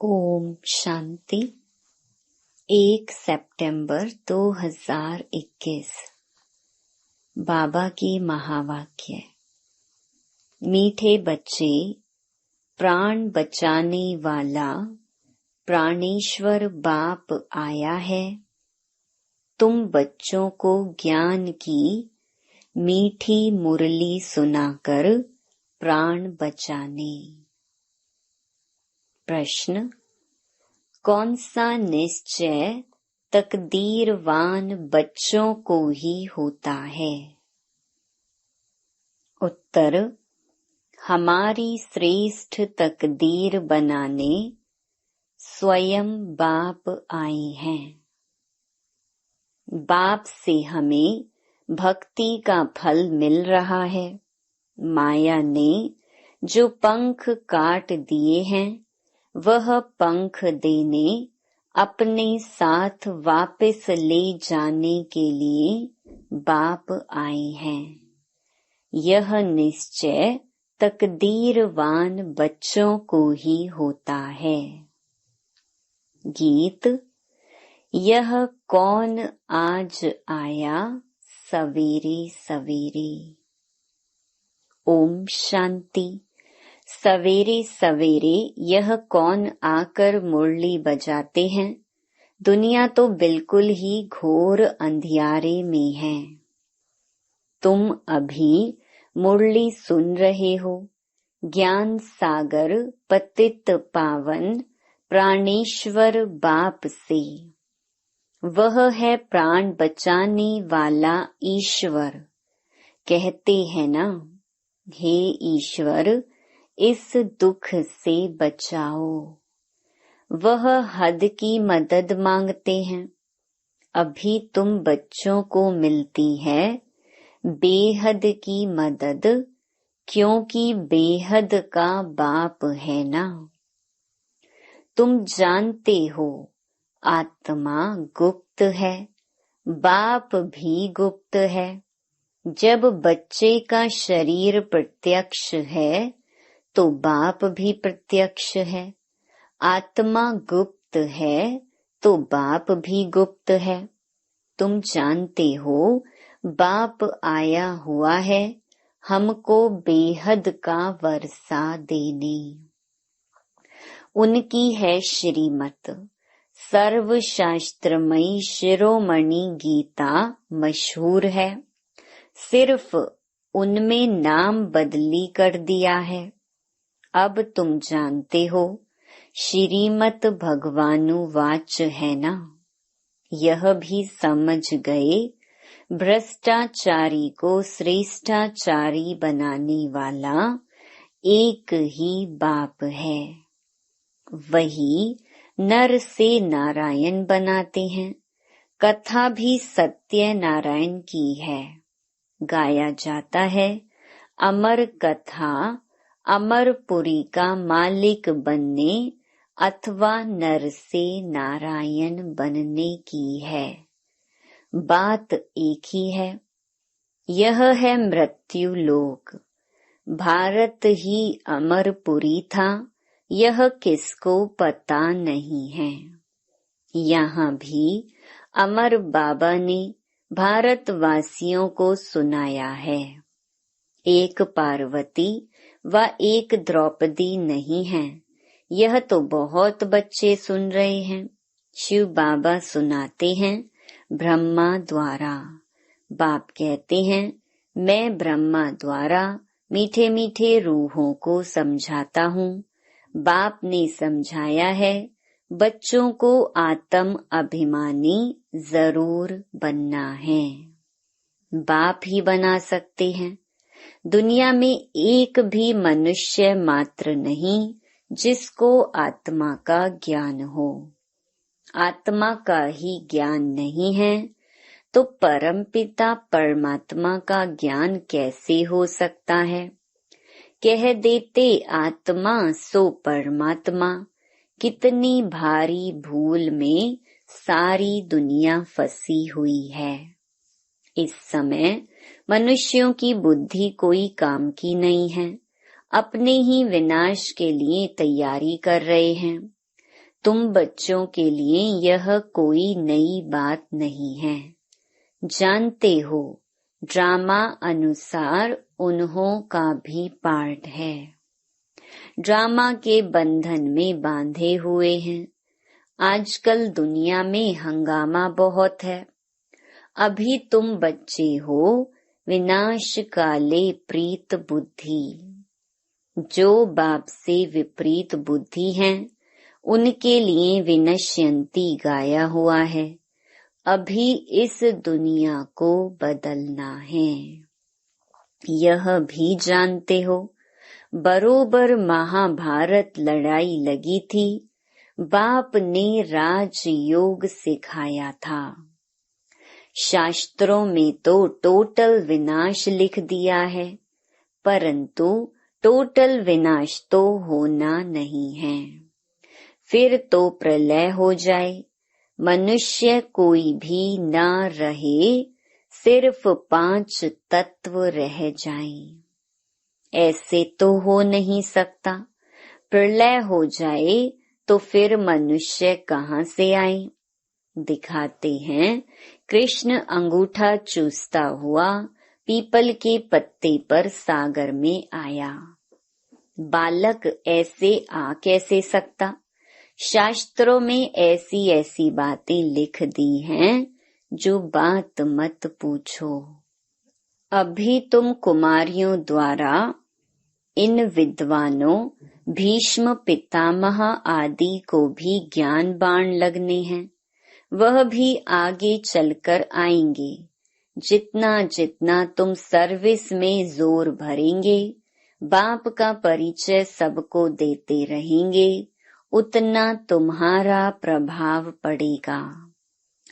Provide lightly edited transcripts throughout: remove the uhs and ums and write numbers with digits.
ओम शांति। 1 सितंबर 2021 बाबा की महावाक्य। मीठे बच्चे, प्राण बचाने वाला प्राणेश्वर बाप आया है। तुम बच्चों को ज्ञान की मीठी मुरली सुनाकर प्राण बचाने। प्रश्न: कौन सा निश्चय तकदीरवान बच्चों को ही होता है? उत्तर: हमारी श्रेष्ठ तकदीर बनाने स्वयं बाप आए हैं। बाप से हमें भक्ति का फल मिल रहा है। माया ने जो पंख काट दिए हैं वह पंख देने अपने साथ वापस ले जाने के लिए बाप आए हैं। यह निश्चय तकदीरवान बच्चों को ही होता है। गीत। यह कौन आज आया सवेरे सवेरे। ओम शांति। सवेरे सवेरे यह कौन आकर मुरली बजाते हैं? दुनिया तो बिल्कुल ही घोर अंधियारे में है। तुम अभी मुरली सुन रहे हो। ज्ञान सागर पतित पावन प्राणेश्वर बाप से। वह है प्राण बचाने वाला ईश्वर। कहते हैं ना, हे ईश्वर इस दुख से बचाओ। वह हद की मदद मांगते हैं। अभी तुम बच्चों को मिलती है बेहद की मदद, क्योंकि बेहद का बाप है ना। तुम जानते हो आत्मा गुप्त है, बाप भी गुप्त है। जब बच्चे का शरीर प्रत्यक्ष है तो बाप भी प्रत्यक्ष है। आत्मा गुप्त है तो बाप भी गुप्त है। तुम जानते हो बाप आया हुआ है हमको बेहद का वर्षा देने। उनकी है श्रीमत। सर्वशास्त्रमयी शिरोमणि गीता मशहूर है। सिर्फ उनमें नाम बदली कर दिया है। अब तुम जानते हो श्रीमत भगवानुवाच है ना। यह भी समझ गए भ्रष्टाचारी को श्रेष्ठाचारी बनाने वाला एक ही बाप है। वही नर से नारायण बनाते हैं। कथा भी सत्य नारायण की है। गाया जाता है अमर कथा अमरपुरी का मालिक बनने अथवा नर से नारायण बनने की है। बात एक ही है। यह है मृत्यु लोक। भारत ही अमरपुरी था, यह किसको पता नहीं है। यहाँ भी अमर बाबा ने भारतवासियों को सुनाया है। एक पार्वती व एक द्रौपदी नहीं है। यह तो बहुत बच्चे सुन रहे हैं। शिव बाबा सुनाते हैं ब्रह्मा द्वारा। बाप कहते हैं मैं ब्रह्मा द्वारा मीठे मीठे रूहों को समझाता हूँ। बाप ने समझाया है बच्चों को आत्म अभिमानी जरूर बनना है। बाप ही बना सकते हैं। दुनिया में एक भी मनुष्य मात्र नहीं जिसको आत्मा का ज्ञान हो। आत्मा का ही ज्ञान नहीं है तो परमपिता परमात्मा का ज्ञान कैसे हो सकता है। कह देते आत्मा सो परमात्मा। कितनी भारी भूल में सारी दुनिया फंसी हुई है। इस समय मनुष्यों की बुद्धि कोई काम की नहीं है। अपने ही विनाश के लिए तैयारी कर रहे हैं। तुम बच्चों के लिए यह कोई नई बात नहीं है। जानते हो, ड्रामा अनुसार उन्हों का भी पार्ट है। ड्रामा के बंधन में बांधे हुए हैं। आजकल दुनिया में हंगामा बहुत है। अभी तुम बच्चे हो, विनाश काले प्रीत बुद्धि। जो बाप से विपरीत बुद्धि हैं, उनके लिए विनश्यंती गाया हुआ है। अभी इस दुनिया को बदलना है। यह भी जानते हो, बरोबर महाभारत लड़ाई लगी थी। बाप ने राजयोग सिखाया था। शास्त्रों में तो टोटल विनाश लिख दिया है, परंतु टोटल विनाश तो होना नहीं है। फिर तो प्रलय हो जाए, मनुष्य कोई भी ना रहे, सिर्फ 5 तत्व रह जाएं। ऐसे तो हो नहीं सकता। प्रलय हो जाए तो फिर मनुष्य कहाँ से आए? दिखाते हैं, कृष्ण अंगूठा चूसता हुआ पीपल के पत्ते पर सागर में आया। बालक ऐसे आ कैसे सकता? शास्त्रों में ऐसी ऐसी बातें लिख दी हैं, जो बात मत पूछो। अभी तुम कुमारियों द्वारा इन विद्वानों भीष्म पितामह आदि को भी ज्ञान बाण लगने हैं। वह भी आगे चलकर आएंगे। जितना जितना तुम सर्विस में जोर भरेंगे, बाप का परिचय सबको देते रहेंगे, उतना तुम्हारा प्रभाव पड़ेगा।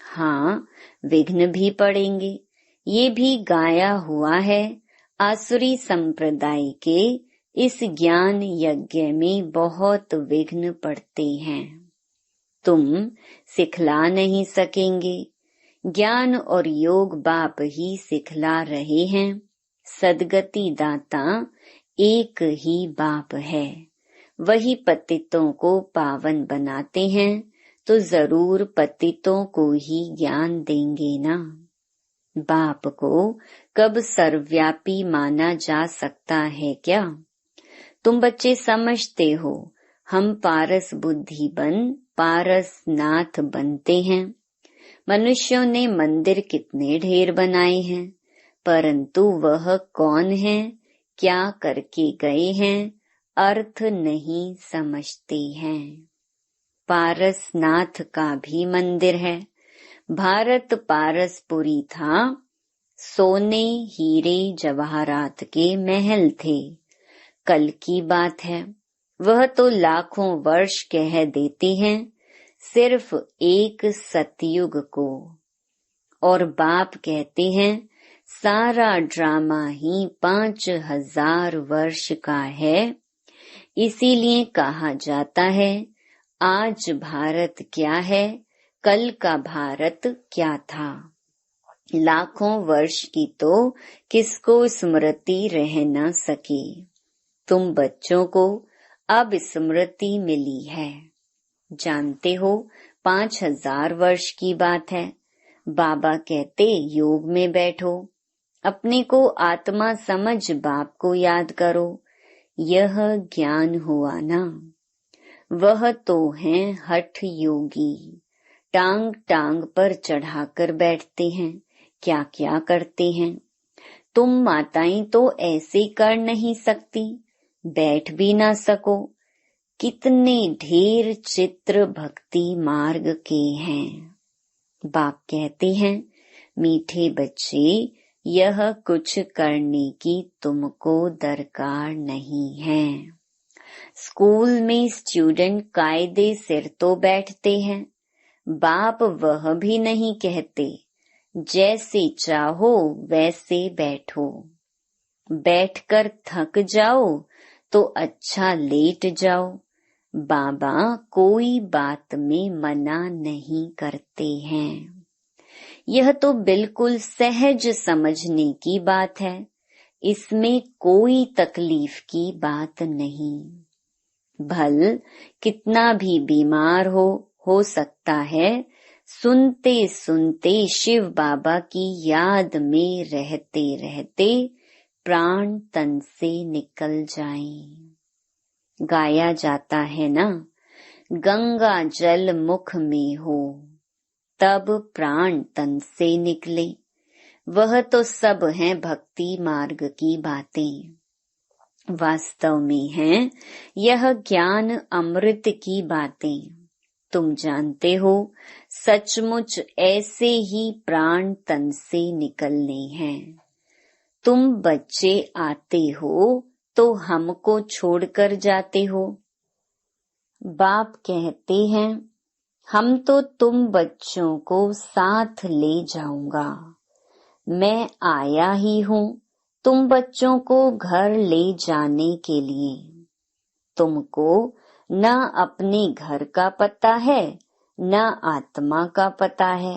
हाँ, विघ्न भी पड़ेंगे। ये भी गाया हुआ है। आसुरी संप्रदाय के इस ज्ञान यज्ञ में बहुत विघ्न पड़ते हैं। तुम सिखला नहीं सकेंगे। ज्ञान और योग बाप ही सिखला रहे हैं। सदगति दाता एक ही बाप है। वही पतितों को पावन बनाते हैं, तो जरूर पतितों को ही ज्ञान देंगे ना। बाप को कब सर्वव्यापी माना जा सकता है क्या? तुम बच्चे समझते हो, हम पारस बुद्धि बन पारस नाथ बनते हैं। मनुष्यों ने मंदिर कितने ढेर बनाए हैं, परंतु वह कौन है, क्या करके गए हैं, अर्थ नहीं समझते हैं। पारसनाथ का भी मंदिर है। भारत पारसपुरी था। सोने हीरे जवाहरात के महल थे। कल की बात है। वह तो लाखों वर्ष कह देते हैं, सिर्फ एक सतयुग को। और बाप कहते हैं, सारा ड्रामा ही 5000 वर्ष का है। इसीलिए कहा जाता है, आज भारत क्या है, कल का भारत क्या था। लाखों वर्ष की तो किसको स्मृति रह न सके। तुम बच्चों को अब स्मृति मिली है। जानते हो, 5000 वर्ष की बात है। बाबा कहते, योग में बैठो, अपने को आत्मा समझ बाप को याद करो। यह ज्ञान हुआ ना। वह तो हैं हठ योगी, टांग टांग पर चढ़ाकर बैठते हैं, क्या क्या करते हैं। तुम माताएं तो ऐसे कर नहीं सकती, बैठ भी ना सको। कितने ढेर चित्र भक्ति मार्ग के हैं। बाप कहते हैं, मीठे बच्चे, यह कुछ करने की तुमको दरकार नहीं है। स्कूल में स्टूडेंट कायदे सिर तो बैठते हैं। बाप वह भी नहीं कहते, जैसे चाहो वैसे बैठो। बैठकर थक जाओ तो अच्छा लेट जाओ। बाबा कोई बात में मना नहीं करते हैं। यह तो बिल्कुल सहज समझने की बात है। इसमें कोई तकलीफ की बात नहीं। भल कितना भी बीमार हो सकता है, सुनते सुनते शिव बाबा की याद में रहते रहते प्राण तन से निकल जाएं। गाया जाता है ना, गंगा जल मुख में हो तब प्राण तन से निकले। वह तो सब है भक्ति मार्ग की बातें, वास्तव में है यह ज्ञान अमृत की बातें। तुम जानते हो सचमुच ऐसे ही प्राण तन से निकलने हैं। तुम बच्चे आते हो तो हमको छोड़कर जाते हो। बाप कहते हैं हम तो तुम बच्चों को साथ ले जाऊंगा। मैं आया ही हूँ तुम बच्चों को घर ले जाने के लिए। तुमको न अपने घर का पता है न आत्मा का पता है।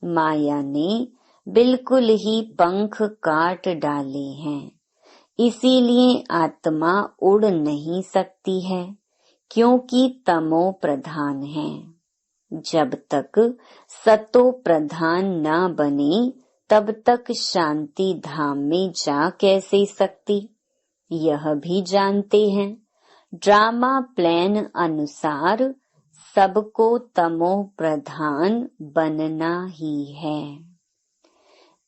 माया ने बिल्कुल ही पंख काट डाले हैं, इसीलिए आत्मा उड़ नहीं सकती है, क्योंकि तमो प्रधान है। जब तक सतो प्रधान न बने तब तक शांति धाम में जा कैसे सकती, यह भी जानते हैं। ड्रामा प्लान अनुसार सबको तमो प्रधान बनना ही है।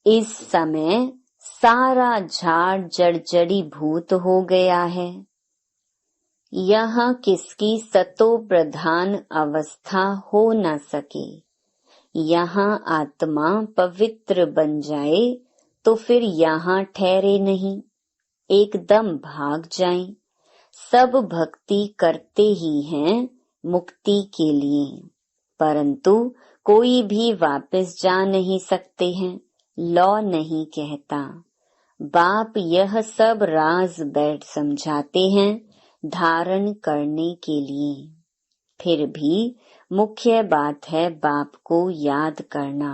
इस समय सारा झाड़ जड़जड़ी भूत हो गया है। यहाँ किसकी सतो प्रधान अवस्था हो न सके। यहाँ आत्मा पवित्र बन जाए तो फिर यहाँ ठहरे नहीं, एकदम भाग जाएं। सब भक्ति करते ही हैं मुक्ति के लिए, परंतु कोई भी वापस जा नहीं सकते हैं, लॉ नहीं कहता। बाप यह सब राज बैठ समझाते हैं धारण करने के लिए। फिर भी मुख्य बात है बाप को याद करना,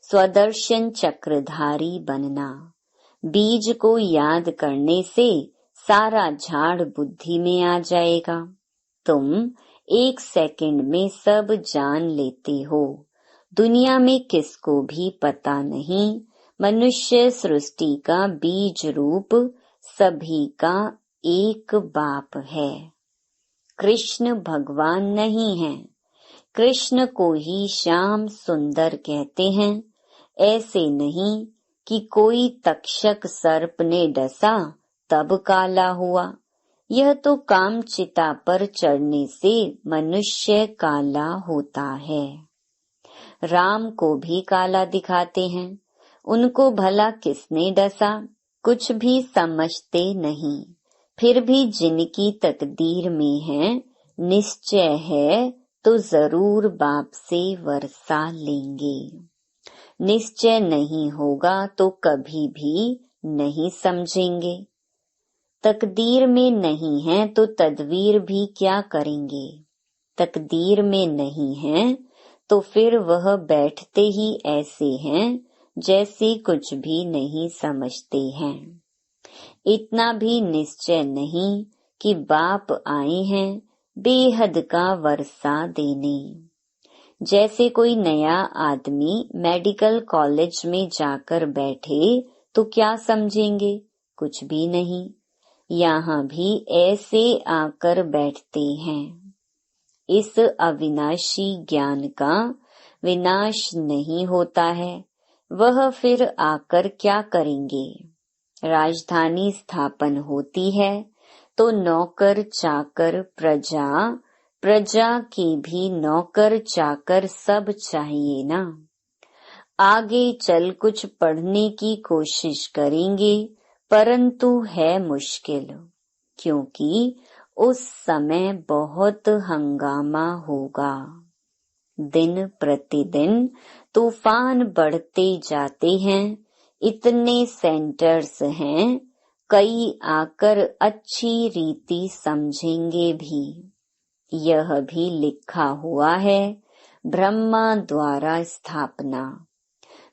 स्वदर्शन चक्रधारी बनना। बीज को याद करने से सारा झाड़ बुद्धि में आ जाएगा। तुम 1 सेकंड में सब जान लेते हो। दुनिया में किसको भी पता नहीं, मनुष्य सृष्टि का बीज रूप सभी का एक बाप है। कृष्ण भगवान नहीं है। कृष्ण को ही श्याम सुंदर कहते हैं। ऐसे नहीं कि कोई तक्षक सर्प ने डसा तब काला हुआ। यह तो काम चिता पर चढ़ने से मनुष्य काला होता है। राम को भी काला दिखाते हैं। उनको भला किसने डसा, कुछ भी समझते नहीं। फिर भी जिनकी तकदीर में है, निश्चय है तो जरूर बाप से वर्षा लेंगे। निश्चय नहीं होगा तो कभी भी नहीं समझेंगे। तकदीर में नहीं है तो तदवीर भी क्या करेंगे। तकदीर में नहीं है तो फिर वह बैठते ही ऐसे हैं जैसे कुछ भी नहीं समझते हैं। इतना भी निश्चय नहीं कि बाप आए हैं बेहद का वर्षा देने। जैसे कोई नया आदमी मेडिकल कॉलेज में जाकर बैठे तो क्या समझेंगे, कुछ भी नहीं। यहाँ भी ऐसे आकर बैठते हैं। इस अविनाशी ज्ञान का विनाश नहीं होता है, वह फिर आकर क्या करेंगे। राजधानी स्थापन होती है तो नौकर चाकर प्रजा, प्रजा के भी नौकर चाकर सब चाहिए ना। आगे चल कुछ पढ़ने की कोशिश करेंगे, परंतु है मुश्किल, क्योंकि उस समय बहुत हंगामा होगा। दिन प्रतिदिन तूफान बढ़ते जाते हैं। इतने सेंटर्स हैं, कई आकर अच्छी रीति समझेंगे भी। यह भी लिखा हुआ है, ब्रह्मा द्वारा स्थापना।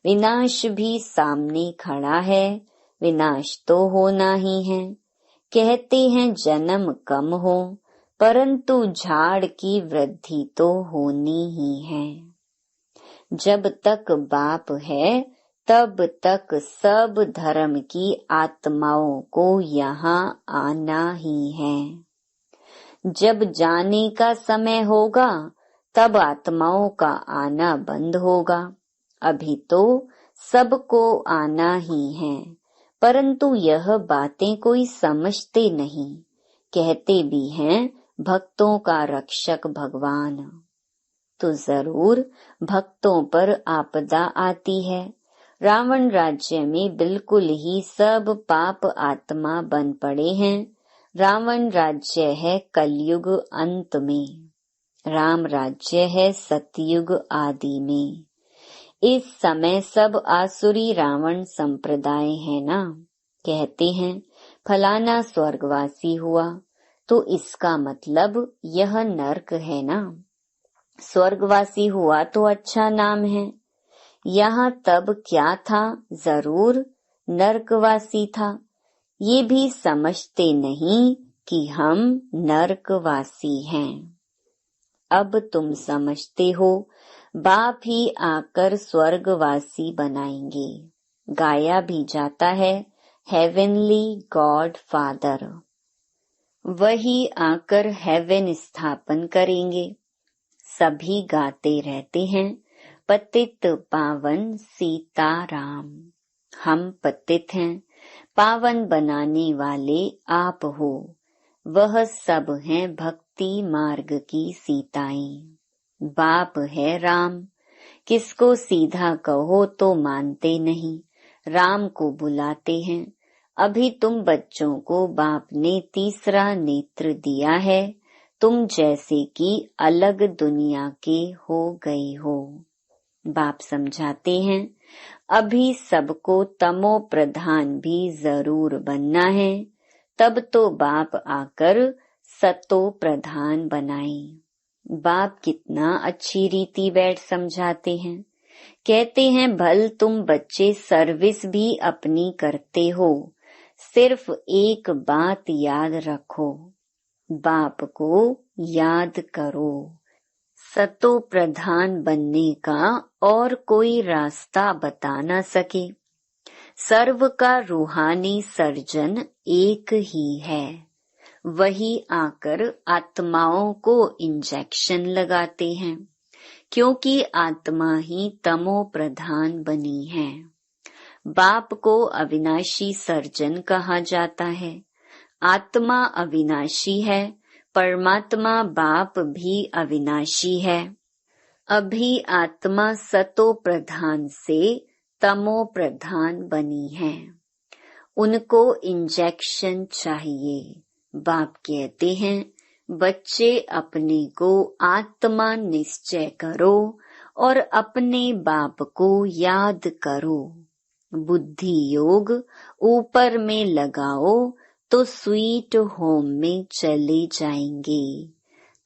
विनाश भी सामने खड़ा है, विनाश तो होना ही है। कहते हैं जन्म कम हो परंतु झाड़ की वृद्धि तो होनी ही है। जब तक बाप है तब तक सब धर्म की आत्माओं को यहाँ आना ही है। जब जाने का समय होगा तब आत्माओं का आना बंद होगा। अभी तो सबको आना ही है, परंतु यह बातें कोई समझते नहीं। कहते भी हैं भक्तों का रक्षक भगवान। तो जरूर भक्तों पर आपदा आती है। रावण राज्य में बिल्कुल ही सब पाप आत्मा बन पड़े हैं। रावण राज्य है कलयुग अंत में, राम राज्य है सतयुग आदि में। इस समय सब आसुरी रावण संप्रदाय है ना। कहते हैं फलाना स्वर्गवासी हुआ, तो इसका मतलब यह नरक है ना। स्वर्गवासी हुआ तो अच्छा नाम है। यहाँ तब क्या था, जरूर नरकवासी था। ये भी समझते नहीं कि हम नरकवासी हैं। अब तुम समझते हो, बाप ही आकर स्वर्गवासी बनाएंगे। गाया भी जाता है हेवनली गॉड फादर, वही आकर हेवन स्थापन करेंगे। सभी गाते रहते हैं पतित पावन सीताराम। हम पतित हैं, पावन बनाने वाले आप हो। वह सब हैं भक्ति मार्ग की सीताएं। बाप है राम, किसको सीधा कहो तो मानते नहीं, राम को बुलाते हैं। अभी तुम बच्चों को बाप ने तीसरा नेत्र दिया है, तुम जैसे कि अलग दुनिया के हो गए हो। बाप समझाते हैं अभी सबको तमो प्रधान भी जरूर बनना है, तब तो बाप आकर सतो प्रधान बनाए। बाप कितना अच्छी रीति बैठ समझाते हैं। कहते हैं भल तुम बच्चे सर्विस भी अपनी करते हो, सिर्फ एक बात याद रखो, बाप को याद करो। सतो प्रधान बनने का और कोई रास्ता बता न सके। सर्व का रूहानी सर्जन एक ही है, वही आकर आत्माओं को इंजेक्शन लगाते हैं, क्योंकि आत्मा ही तमो प्रधान बनी है। बाप को अविनाशी सर्जन कहा जाता है। आत्मा अविनाशी है, परमात्मा बाप भी अविनाशी है। अभी आत्मा सतो प्रधान से तमो प्रधान बनी है, उनको इंजेक्शन चाहिए। बाप कहते हैं बच्चे अपने को आत्मा निश्चय करो और अपने बाप को याद करो। बुद्धि योग ऊपर में लगाओ तो स्वीट होम में चले जाएंगे।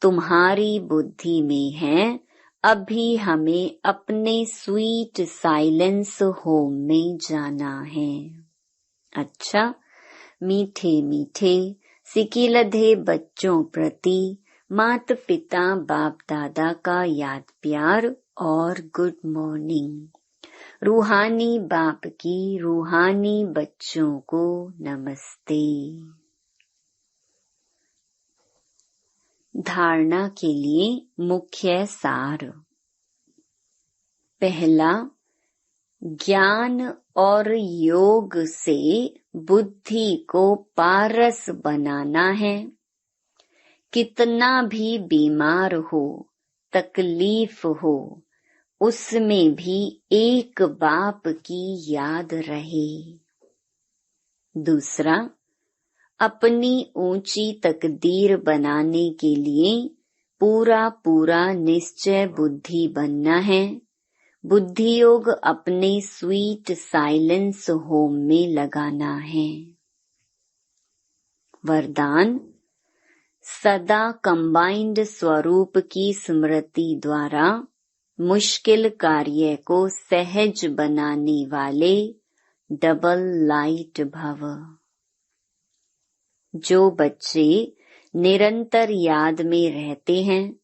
तुम्हारी बुद्धि में है, अभी हमें अपने स्वीट साइलेंस होम में जाना है। अच्छा, मीठे मीठे सिकिलधे बच्चों प्रति मात पिता बाप दादा का याद प्यार और गुड मॉर्निंग। रूहानी बाप की रूहानी बच्चों को नमस्ते। धारणा के लिए मुख्य सार। पहला, ज्ञान और योग से बुद्धि को पारस बनाना है। कितना भी बीमार हो, तकलीफ हो, उसमें भी एक बाप की याद रहे। दूसरा, अपनी ऊंची तकदीर बनाने के लिए पूरा पूरा निश्चय बुद्धि बनना है। बुद्धि योग अपने स्वीट साइलेंस होम में लगाना है। वरदान, सदा कंबाइंड स्वरूप की स्मृति द्वारा मुश्किल कार्य को सहज बनाने वाले डबल लाइट भव। जो बच्चे निरंतर याद में रहते हैं,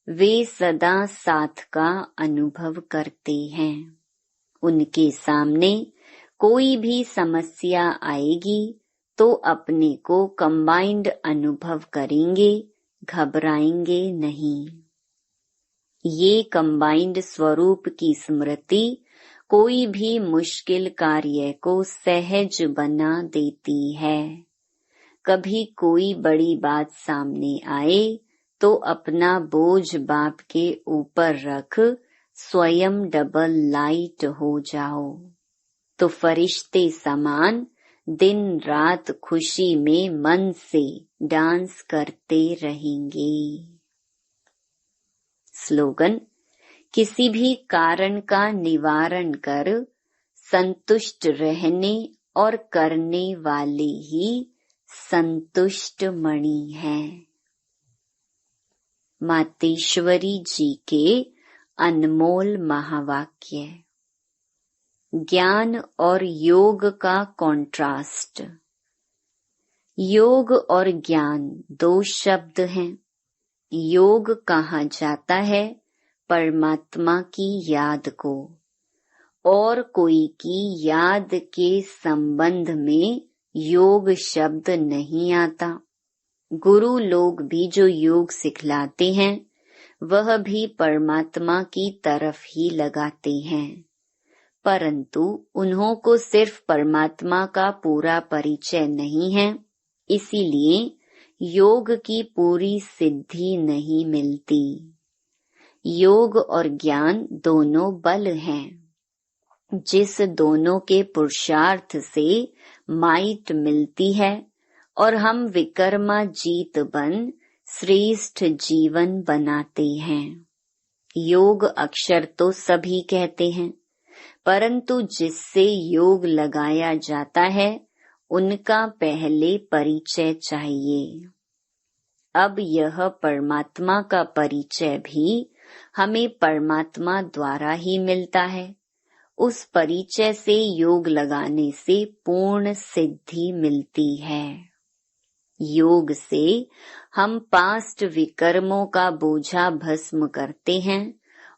वे सदा साथ का अनुभव करते हैं। उनके सामने कोई भी समस्या आएगी तो अपने को कंबाइंड अनुभव करेंगे, घबराएंगे नहीं। ये कंबाइंड स्वरूप की स्मृति कोई भी मुश्किल कार्य को सहज बना देती है। कभी कोई बड़ी बात सामने आए तो अपना बोझ बाप के ऊपर रख स्वयं डबल लाइट हो जाओ, तो फरिश्ते समान दिन रात खुशी में मन से डांस करते रहेंगे। स्लोगन: किसी भी कारण का निवारण कर संतुष्ट रहने और करने वाले ही संतुष्ट मणि हैं। मातेश्वरी जी के अनमोल महावाक्य। ज्ञान और योग का कॉन्ट्रास्ट। योग और ज्ञान दो शब्द हैं। योग कहा जाता है परमात्मा की याद को, और कोई की याद के संबंध में योग शब्द नहीं आता। गुरु लोग भी जो योग सिखलाते हैं वह भी परमात्मा की तरफ ही लगाते हैं, परंतु उन्हों को सिर्फ परमात्मा का पूरा परिचय नहीं है, इसीलिए योग की पूरी सिद्धि नहीं मिलती। योग और ज्ञान दोनों बल हैं, जिस दोनों के पुरुषार्थ से माइट मिलती है और हम विकर्मा जीत बन श्रेष्ठ जीवन बनाते हैं। योग अक्षर तो सभी कहते हैं, परंतु जिससे योग लगाया जाता है उनका पहले परिचय चाहिए। अब यह परमात्मा का परिचय भी हमें परमात्मा द्वारा ही मिलता है। उस परिचय से योग लगाने से पूर्ण सिद्धि मिलती है। योग से हम पास्ट विकर्मों का बोझा भस्म करते हैं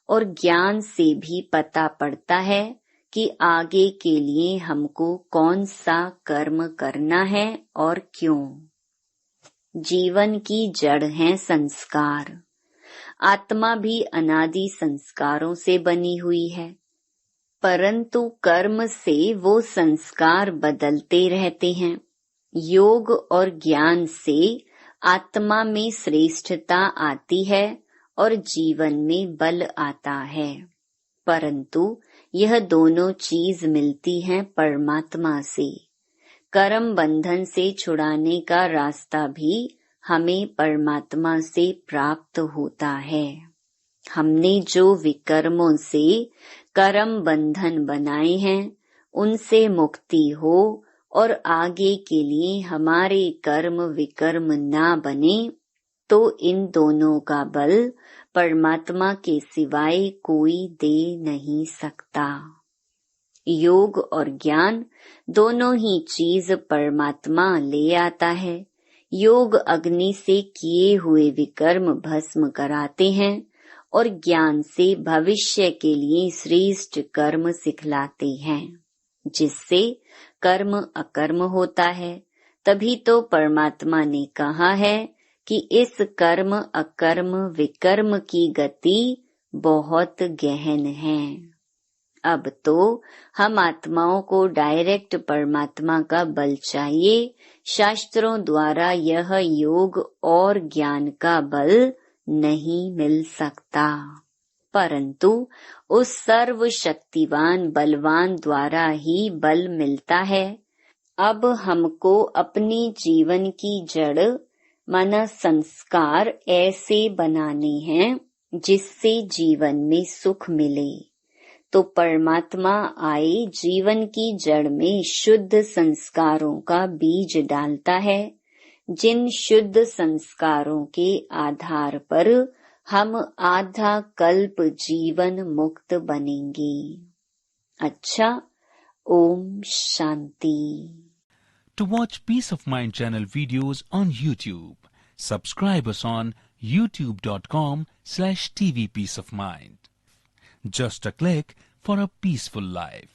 और ज्ञान से भी पता पड़ता है कि आगे के लिए हमको कौन सा कर्म करना है और क्यों। जीवन की जड़ है संस्कार। आत्मा भी अनादि संस्कारों से बनी हुई है, परंतु कर्म से वो संस्कार बदलते रहते हैं। योग और ज्ञान से आत्मा में श्रेष्ठता आती है और जीवन में बल आता है, परंतु यह दोनों चीज मिलती हैं परमात्मा से। कर्म बंधन से छुड़ाने का रास्ता भी हमें परमात्मा से प्राप्त होता है। हमने जो विकर्मों से कर्म बंधन बनाए हैं उनसे मुक्ति हो और आगे के लिए हमारे कर्म विकर्म ना बने, तो इन दोनों का बल परमात्मा के सिवाय कोई दे नहीं सकता। योग और ज्ञान दोनों ही चीज परमात्मा ले आता है। योग अग्नि से किए हुए विकर्म भस्म कराते हैं और ज्ञान से भविष्य के लिए श्रेष्ठ कर्म सिखलाते हैं, जिससे कर्म अकर्म होता है। तभी तो परमात्मा ने कहा है कि इस कर्म अकर्म विकर्म की गति बहुत गहन है। अब तो हम आत्माओं को डायरेक्ट परमात्मा का बल चाहिए। शास्त्रों द्वारा यह योग और ज्ञान का बल नहीं मिल सकता, परंतु उस सर्वशक्तिवान बलवान द्वारा ही बल मिलता है। अब हमको अपने जीवन की जड़ माना संस्कार ऐसे बनाने हैं जिससे जीवन में सुख मिले। तो परमात्मा आए जीवन की जड़ में शुद्ध संस्कारों का बीज डालता है, जिन शुद्ध संस्कारों के आधार पर हम आधा कल्प जीवन मुक्त बनेंगे। अच्छा, Om Shanti. To watch Peace of Mind channel videos on YouTube, Subscribe us on youtube.com/tvpeaceofmind. Just a click for a peaceful life.